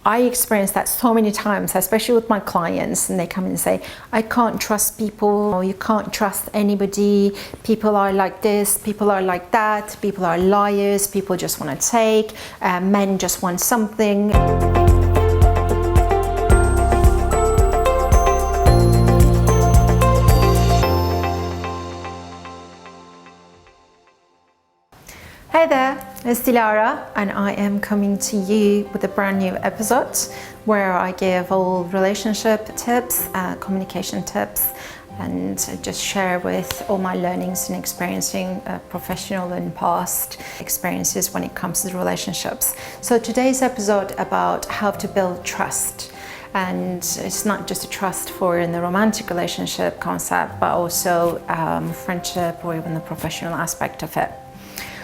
I experience that so many times, especially with my clients, and they come and say, I can't trust people, or you can't trust anybody, people are like this, people are like that, people are liars, people just want to take, men just want something. Hey there, it's Dilara, and I am coming to you with a brand new episode where I give all relationship tips, communication tips, and just share with all my learnings and experiencing professional and past experiences when it comes to relationships. So today's episode about how to build trust. And it's not just a trust for in the romantic relationship concept, but also friendship or even the professional aspect of it.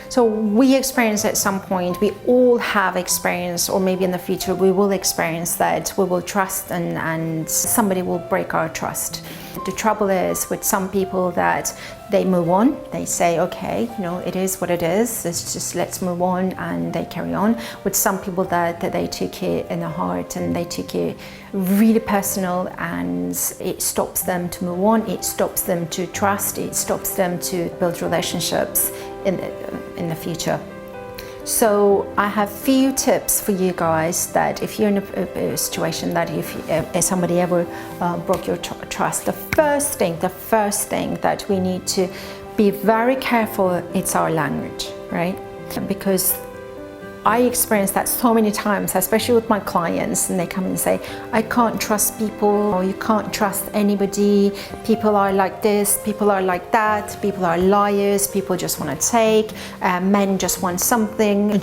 So we experience at some point, we all have experienced, or maybe in the future we will experience that we will trust and somebody will break our trust. The trouble is with some people that they move on, they say, okay, it is what it is, it's just let's move on, and they carry on. With some people that they took it in the heart and they took it really personal, and it stops them to move on, it stops them to trust, it stops them to build relationships in the future. So I have few tips for you guys that if you're in a situation that if somebody ever broke your trust, the first thing that we need to be very careful, it's our language, right? Because I experience that so many times, especially with my clients, and they come and say, I can't trust people, or you can't trust anybody, people are like this, people are like that, people are liars, people just want to take, men just want something,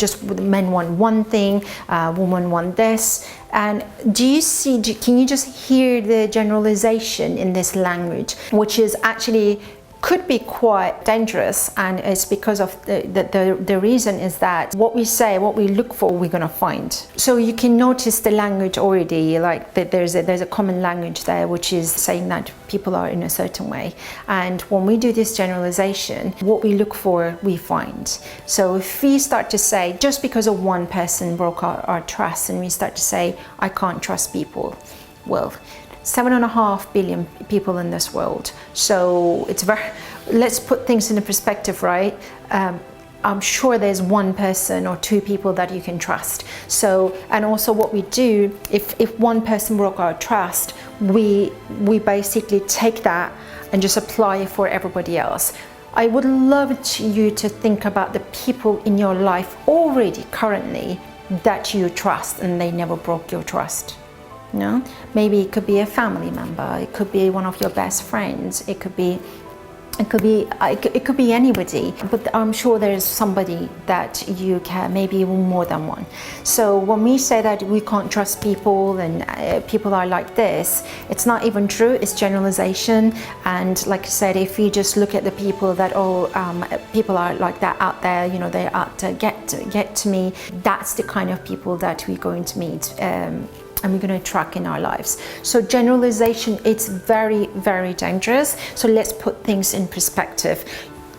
men want one thing, women want this. And can you just hear the generalization in this language, which is actually could be quite dangerous, and it's because of the reason is that what we say, what we look for, we're gonna find. So you can notice the language already, like that there's a common language there, which is saying that people are in a certain way. And when we do this generalization, what we look for, we find. So if we start to say, just because of one person broke our trust, and we start to say, I can't trust people, well, 7.5 billion people in this world. So let's put things into perspective, right? I'm sure there's one person or two people that you can trust. So, and also what we do, if one person broke our trust, we basically take that and just apply it for everybody else. I would love you to think about the people in your life already, currently, that you trust and they never broke your trust. Maybe it could be a family member, it could be one of your best friends, it could be anybody, but I'm sure there's somebody that you can, maybe even more than one. So when we say that we can't trust people and people are like this, it's not even true, it's generalization. And like I said, if you just look at the people that people are like that out there, they're out to get to me, that's the kind of people that we're going to meet and we're going to track in our lives. So generalization, it's very, very dangerous. So let's put things in perspective.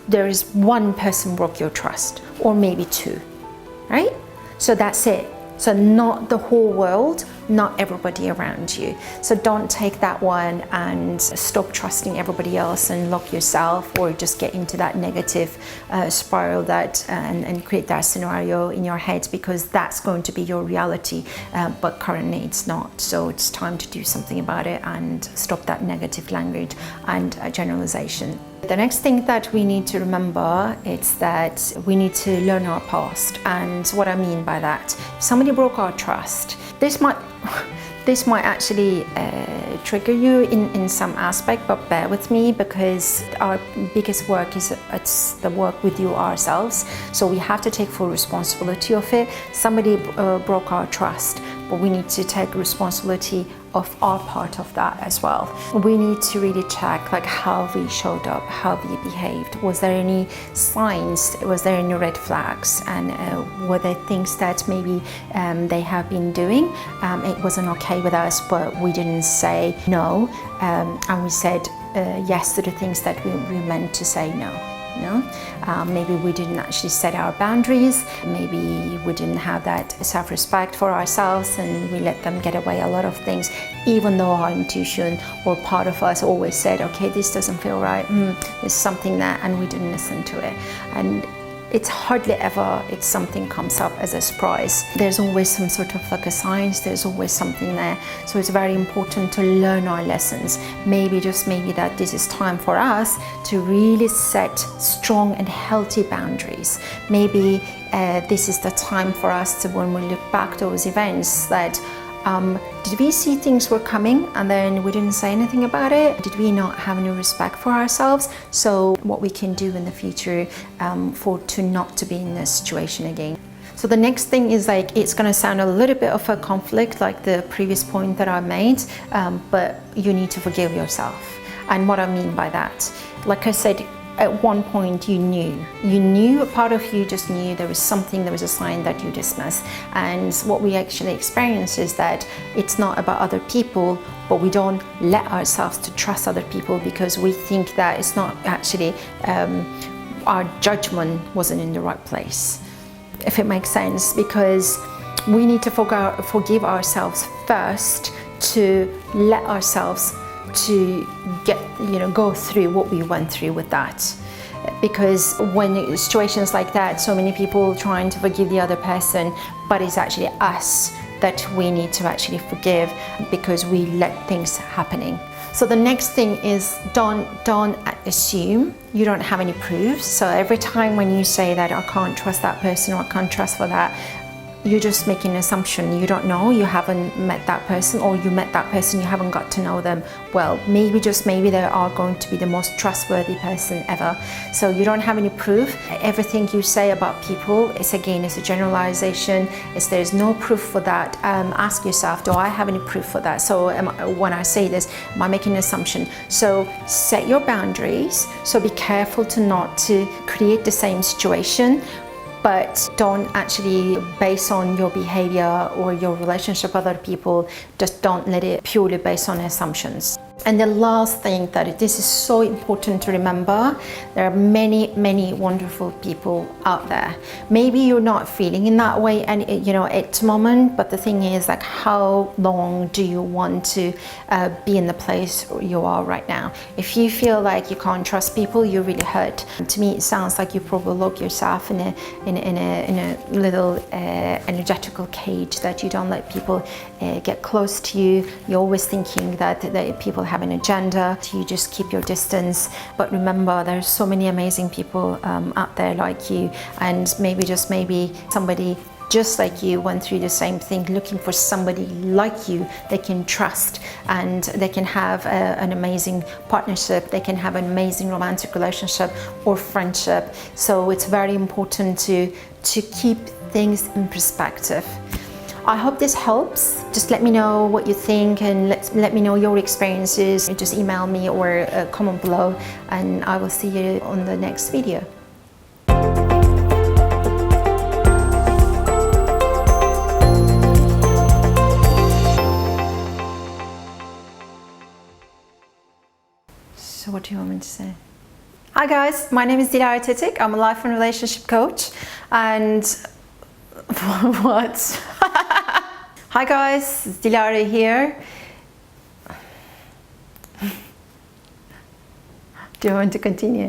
There is one person broke your trust, or maybe two, right? So that's it. So not the whole world, not everybody around you. So don't take that one and stop trusting everybody else and lock yourself, or just get into that negative spiral and create that scenario in your head, because that's going to be your reality, but currently it's not. So it's time to do something about it and stop that negative language and generalization. The next thing that we need to remember is that we need to learn our past. And what I mean by that, if somebody broke our trust, this might actually trigger you in some aspect, but bear with me, because our biggest work it's the work with you ourselves. So we have to take full responsibility of it. Somebody broke our trust, but we need to take responsibility of our part of that as well. We need to really check like how we showed up, how we behaved. Was there any signs? Was there any red flags? And were there things that maybe they have been doing? It wasn't okay with us, but we didn't say no, and we said yes to the things that we meant to say no. You know, maybe we didn't actually set our boundaries. Maybe we didn't have that self-respect for ourselves, and we let them get away a lot of things, even though our intuition or part of us always said, okay, this doesn't feel right, there's something there, and we didn't listen to it. And it's hardly ever it's something comes up as a surprise. There's always some sort of like a science, there's always something there. So it's very important to learn our lessons. Maybe, just maybe, that this is time for us to really set strong and healthy boundaries. Maybe this is the time for us to, when we look back those events, that did we see things were coming and then we didn't say anything about it? Did we not have any respect for ourselves? So what we can do in the future to not to be in this situation again. So the next thing is, like, it's going to sound a little bit of a conflict like the previous point that I made, but you need to forgive yourself. And what I mean by that, like I said, at one point you knew, a part of you just knew there was something, there was a sign that you dismissed. And what we actually experience is that it's not about other people, but we don't let ourselves to trust other people because we think that it's not actually, our judgment wasn't in the right place, if it makes sense, because we need to forgive ourselves first to let ourselves to get, go through what we went through with that. Because when situations like that, so many people trying to forgive the other person, but it's actually us that we need to actually forgive because we let things happening. So the next thing is, don't assume. You don't have any proofs. So every time when you say that I can't trust that person or I can't trust for that, you're just making an assumption. You don't know, you haven't met that person, or you met that person, you haven't got to know them well. Maybe, just maybe, they are going to be the most trustworthy person ever. So you don't have any proof. Everything you say about people is, again, it's a generalization. There's no proof for that. Ask yourself, do I have any proof for that? So when I say this, am I making an assumption? So set your boundaries. So be careful to not to create the same situation, but don't actually base on your behavior or your relationship with other people. Just don't let it purely based on assumptions. And the last thing, that this is so important to remember, there are many wonderful people out there. Maybe you're not feeling in that way and at the moment, but the thing is, like, how long do you want to be in the place you are right now? If you feel like you can't trust people, you're really hurt. To me, it sounds like you probably lock yourself in a little energetical cage, that you don't let people get close to you. You're always thinking that people have an agenda, you just keep your distance. But remember, there's so many amazing people out there like you, and maybe, just maybe, somebody just like you went through the same thing, looking for somebody like you they can trust, and they can have an amazing partnership, they can have an amazing romantic relationship or friendship. So it's very important to keep things in perspective. I hope this helps. Just let me know what you think, and let me know your experiences. Just email me or comment below, and I will see you on the next video. So what do you want me to say? Hi guys, my name is Dilara Tetik. I'm a life and relationship coach, and what? Hi guys, it's Dilara here. Do you want to continue?